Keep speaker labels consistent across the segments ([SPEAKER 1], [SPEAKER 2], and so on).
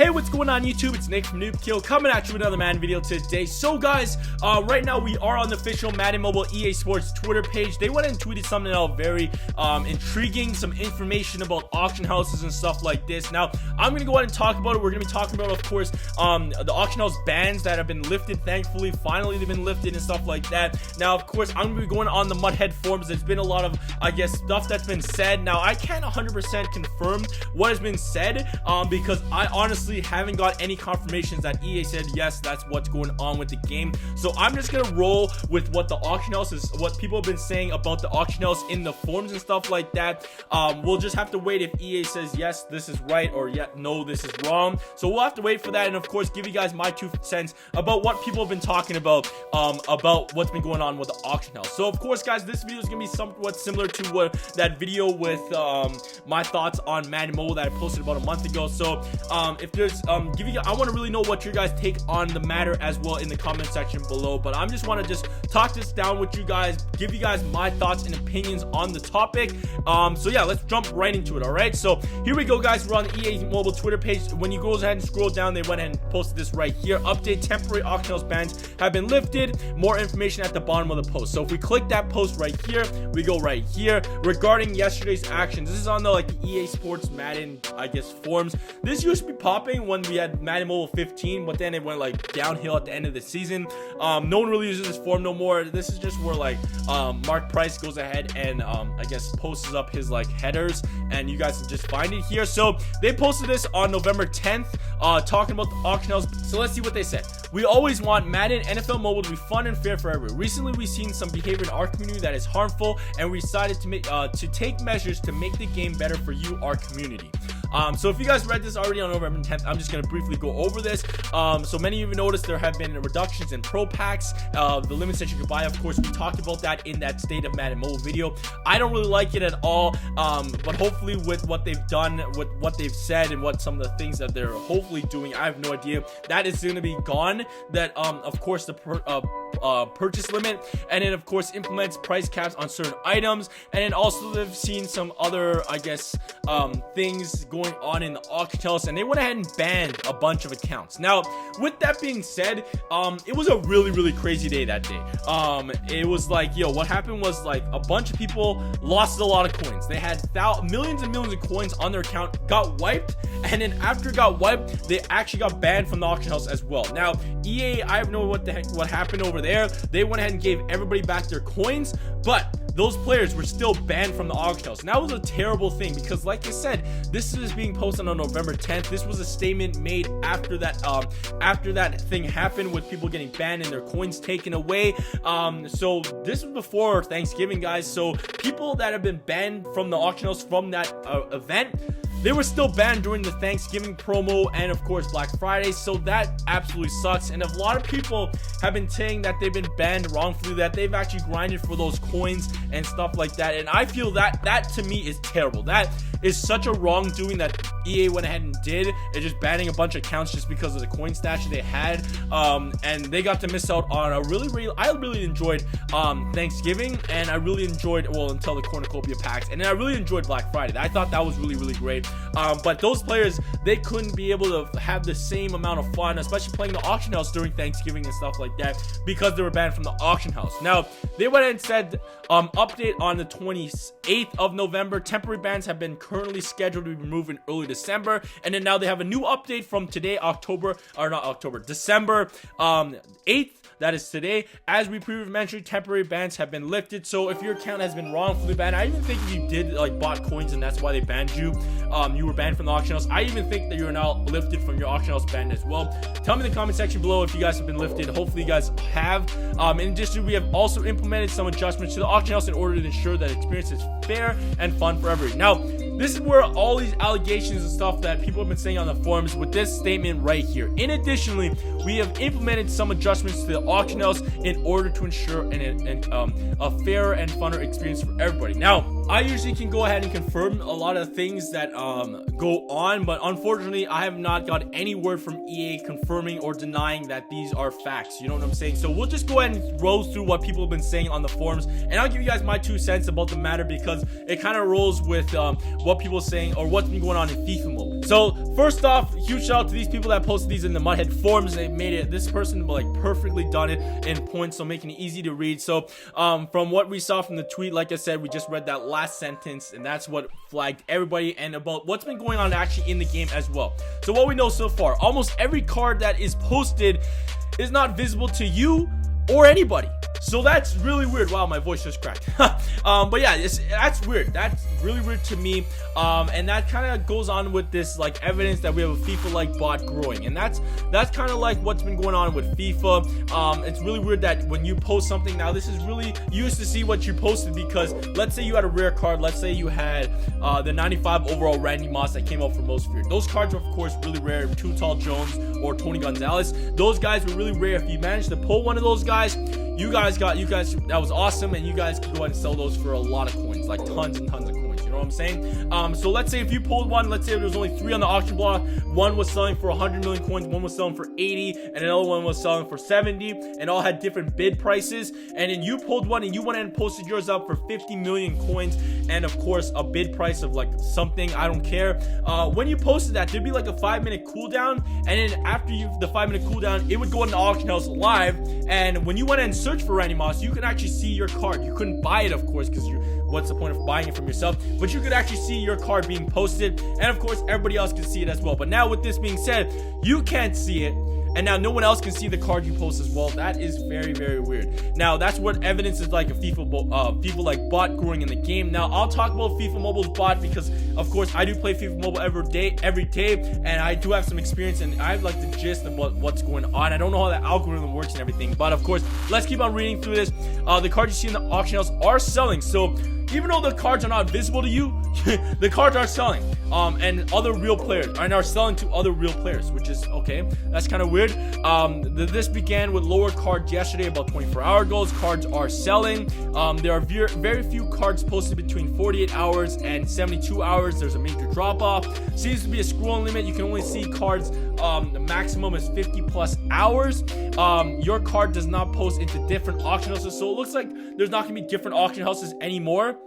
[SPEAKER 1] Hey, what's going on YouTube? It's Nick from Noob Kill coming at you with another Madden video today. So guys, right now we are on the official Madden Mobile EA Sports Twitter page. They went and tweeted something out very intriguing, some information about auction houses and stuff like this. Now, I'm going to go ahead and talk about it. We're going to be talking about, of course, the auction house bans that have been lifted, thankfully. Finally, they've been lifted and stuff like that. Now, of course, I'm going to be going on the Mudhead forums. There's been a lot of, I guess, stuff that's been said. Now, I can't 100% confirm what has been said because I honestly haven't got any confirmations that EA said yes, that's what's going on with the game. So I'm just gonna roll with what the auction house is, what people have been saying about the auction house in the forums and stuff like that. We'll just have to wait if EA says yes, this is right, or yeah, no, this is wrong. So we'll have to wait for that, and of course give you guys my 2 cents about what people have been talking about what's been going on with the auction house. So of course guys, this video is gonna be somewhat similar to what that video with my thoughts on Madden Mobile that I posted about a month ago. So if there's I want to really know what your guys take on the matter as well in the comment section below. But I'm just want to just talk this down with you guys, give you guys my thoughts and opinions on the topic. So yeah, let's jump right into it. All right, so here we go guys. We're on the EA Mobile Twitter page. When you go ahead and scroll down, they went ahead and posted this right here. Update: temporary auction house bans have been lifted. More information at the bottom of the post. So if we click that post right here, we go right here regarding yesterday's actions. This is on the the EA Sports Madden, I guess, forums. This used to be popping when we had Madden Mobile 15, but then it went downhill at the end of the season. No one really uses this forum no more. This is just where Mark Price goes ahead and I guess posts up his headers, and you guys can just find it here. So they posted this on November 10th, talking about the auction house. So let's see what they said. We always want Madden NFL Mobile to be fun and fair for everyone. Recently, we've seen some behavior in our community that is harmful, and we decided to take measures to make the game better for you, our community. So if you guys read this already on November 10th, I'm just going to briefly go over this. So many of you noticed there have been reductions in pro packs, the limits that you can buy. Of course, we talked about that in that State of Madden Mobile video. I don't really like it at all, but hopefully with what they've done, with what they've said, and what some of the things that they're hopefully doing, I have no idea, that is going to be gone. That of course the purchase limit, and then of course implements price caps on certain items, and then also they've seen some other, I guess, things going on in the auction house, and they went ahead and banned a bunch of accounts. Now, with that being said, it was a really crazy day that day. It was what happened was a bunch of people lost a lot of coins. They had millions and millions of coins on their account, got wiped, and then after it got wiped, they actually got banned from the auction house as well. Now, EA, I don't know what happened over there. They went ahead and gave everybody back their coins, but those players were still banned from the auction house. And that was a terrible thing because, like I said, this is being posted on November 10th. This was a statement made after that thing happened with people getting banned and their coins taken away. So this was before Thanksgiving, guys. So people that have been banned from the auction house from that event, they were still banned during the Thanksgiving promo and of course Black Friday. So that absolutely sucks. And a lot of people have been saying that they've been banned wrongfully, that they've actually grinded for those coins and stuff like that. And I feel that to me is terrible. That is such a wrongdoing that EA went ahead and did. It's just banning a bunch of accounts just because of the coin stash they had, and they got to miss out on a I really enjoyed Thanksgiving, and I really enjoyed, well, until the cornucopia packs, and then I really enjoyed Black Friday. I thought that was really great. But those players, they couldn't be able to have the same amount of fun, especially playing the auction house during Thanksgiving and stuff like that, because they were banned from the auction house. Now, they went ahead and said, update on the 28th of November, temporary bans have been currently scheduled to be removed in early December, and then now they have a new update from today, December 8th. That is today. As we previously mentioned, temporary bans have been lifted. So if your account has been wrongfully banned, I even think if you did bought coins and that's why they banned you, you were banned from the auction house, I even think that you're now lifted from your auction house ban as well. Tell me in the comment section below if you guys have been lifted. Hopefully you guys have. In addition, we have also implemented some adjustments to the auction house in order to ensure that experience is fair and fun for everyone. Now, this is where all these allegations and stuff that people have been saying on the forums with this statement right here. In additionally, we have implemented some adjustments to the auction house in order to ensure a fairer and funner experience for everybody. Now, I usually can go ahead and confirm a lot of things that go on, but unfortunately, I have not got any word from EA confirming or denying that these are facts. You know what I'm saying? So we'll just go ahead and roll through what people have been saying on the forums, and I'll give you guys my 2 cents about the matter because it kind of rolls with what people are saying or what's been going on in FIFA Mobile. So first off, huge shout out to these people that posted these in the Mudhead forums. They made it, this person like perfectly done it in points, so making it easy to read. So from what we saw from the tweet, like I said, we just read that last sentence, and that's what flagged everybody, and about what's been going on actually in the game as well. So what we know so far, almost every card that is posted is not visible to you or anybody. So that's really weird. Wow, my voice just cracked. But yeah, that's weird. That's really weird to me. And that kind of goes on with this like evidence that we have a FIFA like bot growing, and that's kind of like what's been going on with FIFA. It's really weird that when you post something, now this is really, you used to see what you posted, because let's say you had a rare card, let's say you had the 95 overall Randy Moss that came out for most feared. Those cards were of course really rare. Too Tall Jones or Tony Gonzalez, those guys were really rare. If you managed to pull one of those guys, you guys that was awesome, and you guys could go ahead and sell those for a lot of coins, like tons and tons of coins. You know what I'm saying? So let's say if you pulled one, let's say there was only 3 on the auction block, one was selling for 100 million coins, one was selling for 80, and another one was selling for 70, and all had different bid prices. And then you pulled one and you went and posted yours up for 50 million coins, and of course a bid price of like something, I don't care. When you posted that, there'd be like a 5-minute cooldown, and then after the 5-minute cooldown, it would go in the auction house live. And when you went and searched for Randy Moss, you could actually see your card. You couldn't buy it, of course, because what's the point of buying it from yourself? But you could actually see your card being posted, and of course everybody else could see it as well. But now with this being said, you can't see it, and now no one else can see the card you post as well. That is very, very weird. Now that's what evidence is like a FIFA like bot growing in the game. Now I'll talk about FIFA Mobile's bot, because of course I do play FIFA Mobile every day, and I do have some experience, and I have like the gist of what's going on. I don't know how the algorithm works and everything, but of course let's keep on reading through this. The cards you see in the auction house are selling, so even though the cards are not visible to you, the cards are selling, and other real players are selling to other real players, which is okay. That's kind of weird. This began with lower cards yesterday, about 24 hours ago. Cards are selling. There are very few cards posted between 48 hours and 72 hours. There's a major drop off. Seems to be a scrolling limit. You can only see cards, the maximum is 50 plus hours. Your card does not post into different auction houses, so it looks like there's not gonna be different auction houses anymore.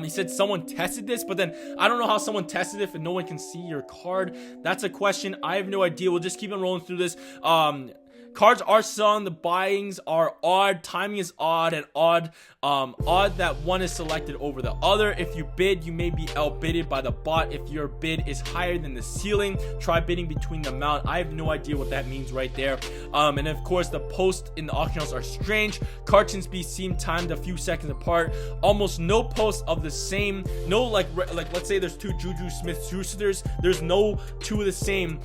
[SPEAKER 1] He said someone tested this, but then I don't know how someone tested it if no one can see your card. That's a question. I have no idea. We'll just keep on rolling through this. Cards are selling, the buyings are odd, timing is odd, and odd that one is selected over the other. If you bid, you may be outbidded by the bot. If your bid is higher than the ceiling, try bidding between the amount. I have no idea what that means right there. And of course the posts in the auction house are strange. Cards can be seen timed a few seconds apart. Almost no posts of the same, no like let's say there's 2 Juju Smith-Schusters, there's no 2 of the same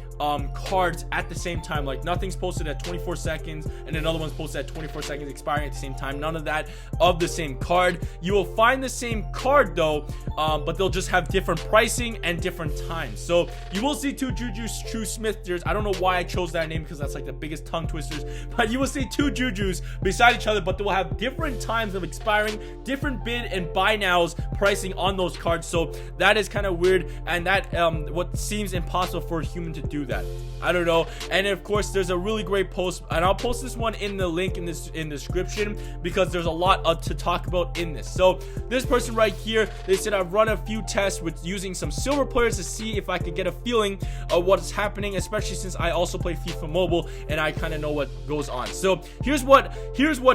[SPEAKER 1] cards at the same time. Like nothing's posted at 24 seconds and another one's posted at 24 seconds expiring at the same time. None of that of the same card. You will find the same card though, but they'll just have different pricing and different times. So you will see 2 Juju Smith-Schusters. I don't know why I chose that name, because that's like the biggest tongue twisters, but you will see 2 Jujus beside each other, but they will have different times of expiring, different bid and buy nows pricing on those cards. So that is kind of weird, and that what seems impossible for a human to do that. I don't know. And of course there's a really great post, and I'll post this one in the link in the description, because there's a lot to talk about in this. So this person right here, they said, I've run a few tests with using some silver players to see if I could get a feeling of what's happening, especially since I also play FIFA Mobile and I kind of know what goes on. So here's what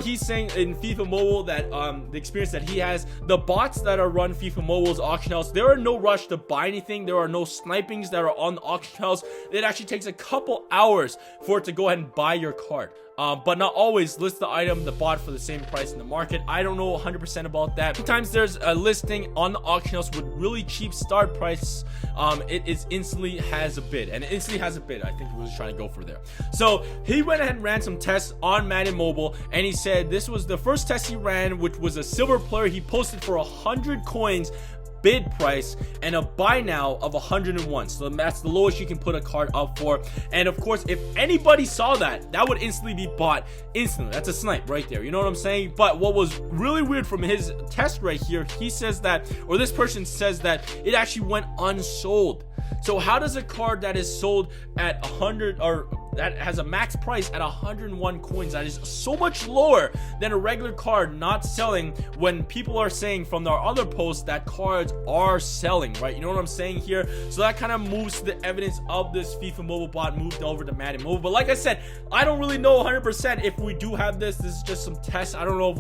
[SPEAKER 1] he's saying in FIFA Mobile, that the experience that he has. The bots that are run FIFA Mobile's auction house, there are no rush to buy anything. There are no snipings that are on the auction house. It actually takes a couple hours for it to go ahead and buy your card. But not always list the item, the bot, for the same price in the market. I don't know 100% about that. Sometimes there's a listing on the auction house with really cheap start price. It is instantly has a bid, and it instantly has a bid. I think he was trying to go for there. So he went ahead and ran some tests on Madden Mobile, and he said this was the first test he ran, which was a silver player. He posted for 100 coins bid price and a buy now of 101. So that's the lowest you can put a card up for. And of course, if anybody saw that, that would instantly be bought instantly. That's a snipe right there, you know what I'm saying? But what was really weird from his test right here, he says that, or this person says that it actually went unsold. So how does a card that is sold at 100 or that has a max price at 101 coins. That is so much lower than a regular card not selling, when people are saying from our other posts that cards are selling, right? You know what I'm saying here? So that kind of moves to the evidence of this FIFA Mobile bot moved over to Madden Mobile. But like I said, I don't really know 100% if we do have this. This is just some tests. I don't know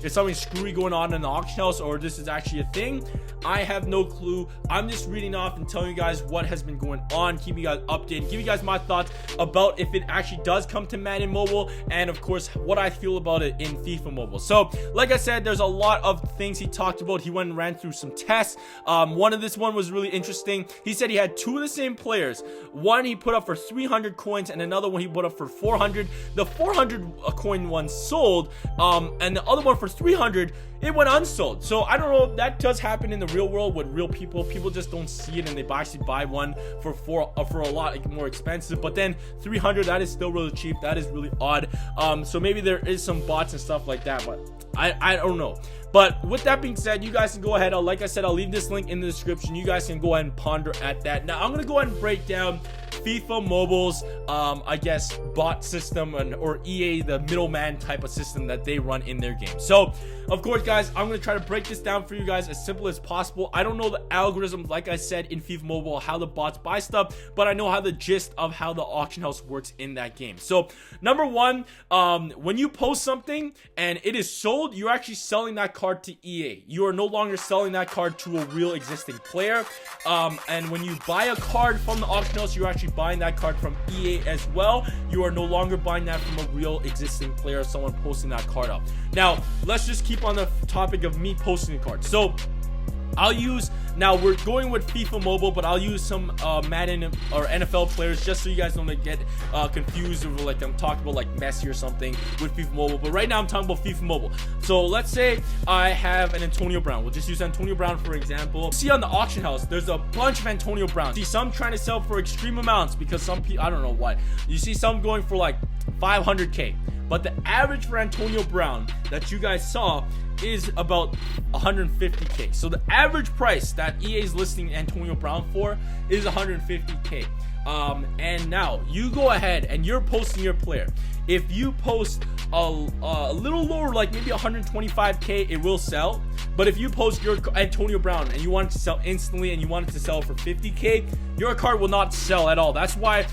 [SPEAKER 1] if something screwy going on in the auction house, or this is actually a thing. I have no clue. I'm just reading off and telling you guys what has been going on, keeping you guys updated, give you guys my thoughts about if it actually does come to Madden Mobile, and of course what I feel about it in FIFA Mobile. So like I said, there's a lot of things he talked about. He went and ran through some tests. One of this one was really interesting. He said he had two of the same players. One he put up for 300 coins, and another one he put up for 400. The 400 coin one sold, and the other one for 300, it went unsold. So I don't know if that does happen in the real world with real people. People just don't see it, and they actually buy one for a lot more expensive. But then 300, that is still really cheap. That is really odd. So maybe there is some bots and stuff like that, but I don't know. But with that being said, you guys can go ahead. Like I said, I'll leave this link in the description. You guys can go ahead and ponder at that. Now I'm gonna go ahead and break down FIFA Mobile's I guess bot system, or EA, the middleman type of system that they run in their game. So of course guys, I'm gonna try to break this down for you guys as simple as possible. I don't know the algorithm, like I said, in FIFA Mobile, how the bots buy stuff, but I know how the gist of how the auction house works in that game. So number one, when you post something and it is sold, you're actually selling that card to EA. You are no longer selling that card to a real existing player. And when you buy a card from the auction house, you're actually buying that card from EA as well. You are no longer buying that from a real existing player, someone posting that card up. Now let's just keep on the topic of me posting the card. So I'll use, now we're going with FIFA Mobile, but I'll use some Madden or NFL players just so you guys don't get confused, or like I'm talking about like Messi or something with FIFA Mobile. But right now I'm talking about FIFA Mobile. So let's say I have an Antonio Brown. We'll just use Antonio Brown for example. See on the auction house, there's a bunch of Antonio Browns. See some trying to sell for extreme amounts because some people, I don't know what. You see some going for like 500K. But the average for Antonio Brown that you guys saw is about 150K. So the average price that EA is listing Antonio Brown for is 150K. And now you go ahead and you're posting your player. If you post a little lower, like maybe 125K, it will sell. But if you post your Antonio Brown and you want it to sell instantly and you want it to sell for 50K, your card will not sell at all. That's why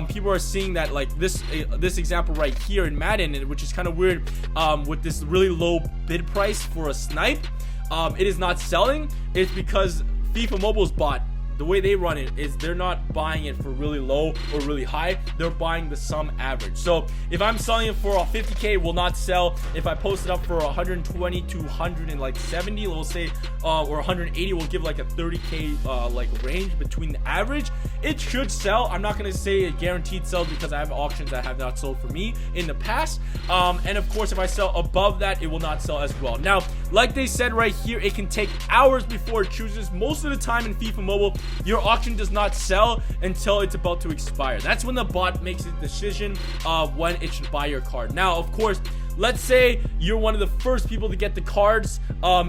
[SPEAKER 1] people are seeing that, like this example right here in Madden, which is kind of weird, with this really low bid price for a snipe. It is not selling. It's because FIFA Mobile's bot, the way they run it is they're not buying it for really low or really high. They're buying the sum average. So if I'm selling it for a 50K, it will not sell. If I post it up for 120 to 170, we'll say, or 180, we'll give like a 30K like range between the average. It should sell. I'm not going to say a guaranteed sell because I have auctions that have not sold for me in the past. And of course, if I sell above that, it will not sell as well. Now, like they said right here, it can take hours before it chooses. Most of the time in FIFA Mobile, your auction does not sell until it's about to expire. That's when the bot makes a decision of when it should buy your card. Now, of course, let's say you're one of the first people to get the cards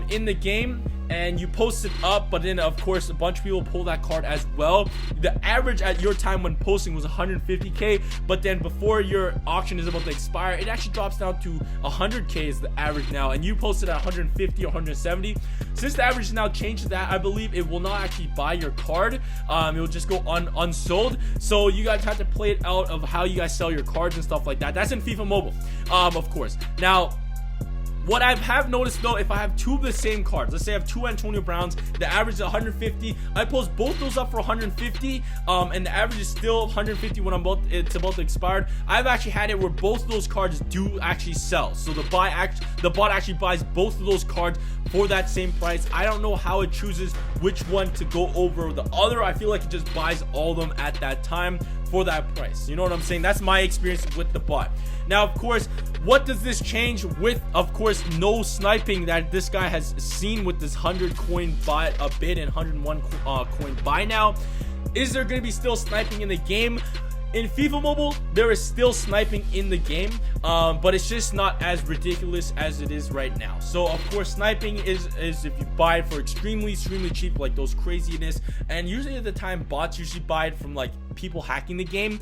[SPEAKER 1] in the game, and you post it up, but then of course a bunch of people pull that card as well. The average at your time when posting was 150K, but then before your auction is about to expire, it actually drops down to 100K is the average now, and you posted at 150 or 170. Since the average is now changed to that, I believe it will not actually buy your card. It will just go unsold. So you guys have to play it out of how you guys sell your cards and stuff like that. That's in FIFA Mobile, of course. Now, what I have noticed though, if I have two of the same cards, let's say I have two Antonio Browns, the average is 150. I post both those up for 150, and the average is still 150 when it's about to expire. I've actually had it where both of those cards do actually sell. So the bot actually buys both of those cards for that same price. I don't know how it chooses which one to go over the other. I feel like it just buys all of them at that time for that price. You know what I'm saying? That's my experience with the bot. Now, of course, what does this change with, of course, no sniping that this guy has seen with this 100 coin buy a bid and 101 coin buy now? Is there going to be still sniping in the game? In FIFA Mobile, there is still sniping in the game, but it's just not as ridiculous as it is right now. So, of course, sniping is if you buy it for extremely cheap, like those craziness. And usually at the time, bots usually buy it from like people hacking the game.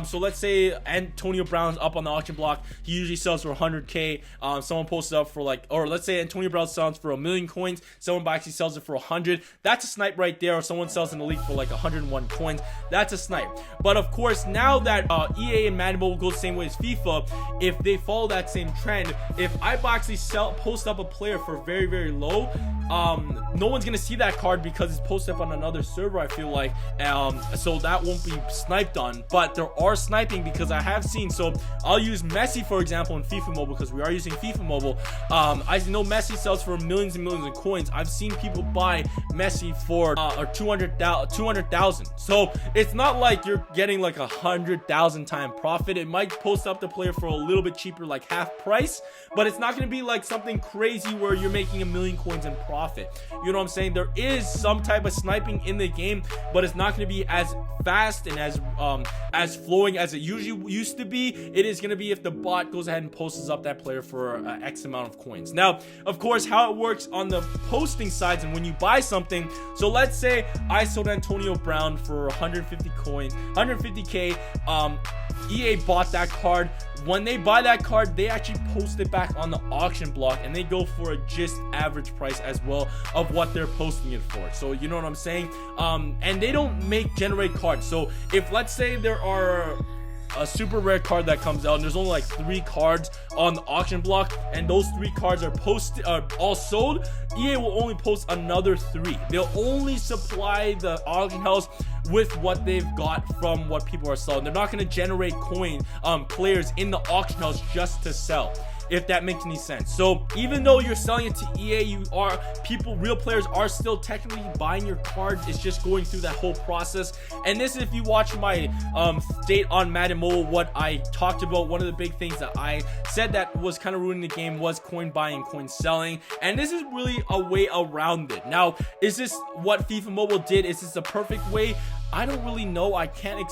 [SPEAKER 1] So let's say Antonio Brown's up on the auction block. He usually sells for 100k. Someone posts it up for like, or let's say Antonio Brown sells for 1,000,000 coins. Someone actually sells it for 100. That's a snipe right there. Or someone sells an elite for like 101 coins. That's a snipe. But of course, now that EA and Madden Mobile go the same way as FIFA, if they follow that same trend, if I actually post up a player for very, very low, no one's gonna see that card because it's posted up on another server, I feel like. So that won't be sniped on. But there are sniping, because I have seen, so I'll use Messi for example in FIFA Mobile, because we are using FIFA Mobile. I know Messi sells for millions and millions of coins. I've seen people buy Messi for 200,000. So it's not like you're getting like 100,000 time profit. It might post up the player for a little bit cheaper, like half price, but it's not going to be like something crazy where you're making 1,000,000 coins in profit. You know what I'm saying? There is some type of sniping in the game, but it's not going to be as fast and as flowing as it usually used to be. It is going to be if the bot goes ahead and posts up that player for X amount of coins. Now, of course, how it works on the posting sides and when you buy something. So let's say I sold Antonio Brown for 150k. EA bought that card. When they buy that card, they actually post it back on the auction block, and they go for a just average price as well of what they're posting it for. So you know what I'm saying? And they don't generate cards. So if let's say there are a super rare card that comes out and there's only like 3 cards on the auction block, and those 3 cards are all sold, EA will only post another 3. They'll only supply the auction house with what they've got from what people are selling. They're not going to generate players in the auction house just to sell, if that makes any sense. So even though you're selling it to EA, real players are still technically buying your card. It's just going through that whole process. And this, if you watch my state on Madden Mobile, what I talked about, one of the big things that I said that was kind of ruining the game was coin buying and coin selling. And this is really a way around it. Now, is this what FIFA Mobile did? Is this a perfect way? I don't really know. I can't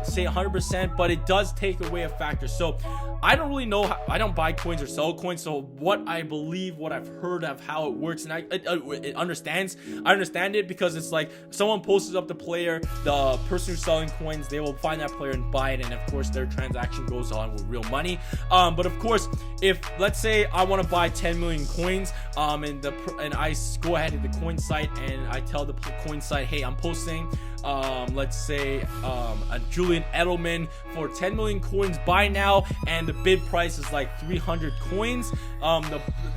[SPEAKER 1] say 100%, but it does take away a factor. So I don't really know. I don't buy coins or sell coins. So what I believe, what I've heard of how it works, and I understand it, because it's like someone posts up the player, the person who's selling coins, they will find that player and buy it, and of course their transaction goes on with real money. But of course, if let's say I want to buy 10 million coins, and I go ahead to the coin site and I tell the coin site, hey, I'm posting let's say a Julian Edelman for 10 million coins, buy now, and the bid price is like 300 coins.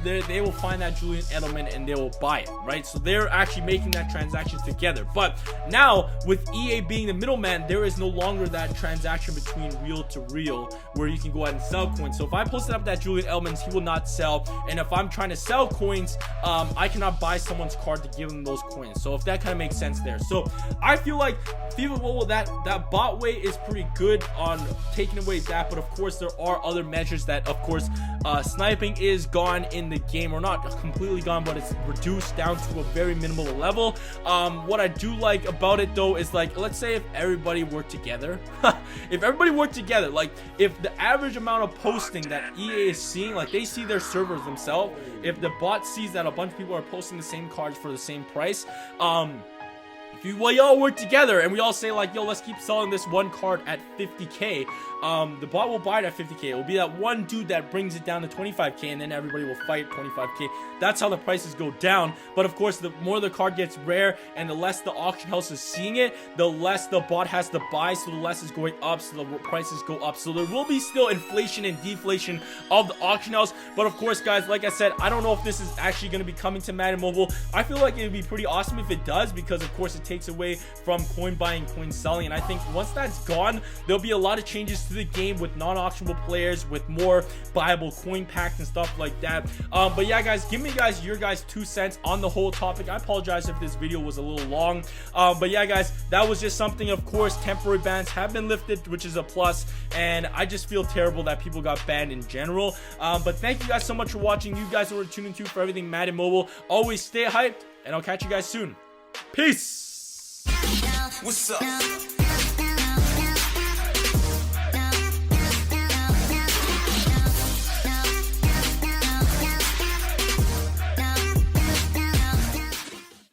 [SPEAKER 1] They will find that Julian Edelman and they will buy it, right? So they're actually making that transaction together. But now with EA being the middleman, there is no longer that transaction between real to real where you can go ahead and sell coins. So if I posted up that Julian Edelman, he will not sell, and if I'm trying to sell coins, I cannot buy someone's card to give them those coins. So if that kind of makes sense there. So I feel like FIFA Mobile, that bot way is pretty good on taking away that, but of course there are other measures that, of course, sniping is gone in the game, or not completely gone, but it's reduced down to a very minimal level. What I do like about it though is, like, let's say if everybody worked together like if the average amount of posting that EA is seeing, like they see their servers themselves, if the bot sees that a bunch of people are posting the same cards for the same price, if we all work together and we all say like, yo, let's keep selling this one card at 50k, the bot will buy it at 50k. It will be that one dude that brings it down to 25k, and then everybody will fight 25k. That's how the prices go down. But of course, the more the card gets rare and the less the auction house is seeing it, the less the bot has to buy, so the less is going up, so the prices go up. So there will be still inflation and deflation of the auction house. But of course, guys, like I said, I don't know if this is actually going to be coming to Madden Mobile. I feel like it would be pretty awesome if it does, because of course it takes away from coin buying, coin selling. And I think once that's gone, there'll be a lot of changes to the game with non-auctionable players, with more buyable coin packs and stuff like that. But yeah, guys, give me your guys 2 cents on the whole topic. I apologize if this video was a little long, but yeah, guys, that was just something. Of course, temporary bans have been lifted, which is a plus, and I just feel terrible that people got banned in general. But thank you guys so much for watching. You guys are tuning to for everything Madden Mobile. Always stay hyped, and I'll catch you guys soon. Peace.
[SPEAKER 2] What's up?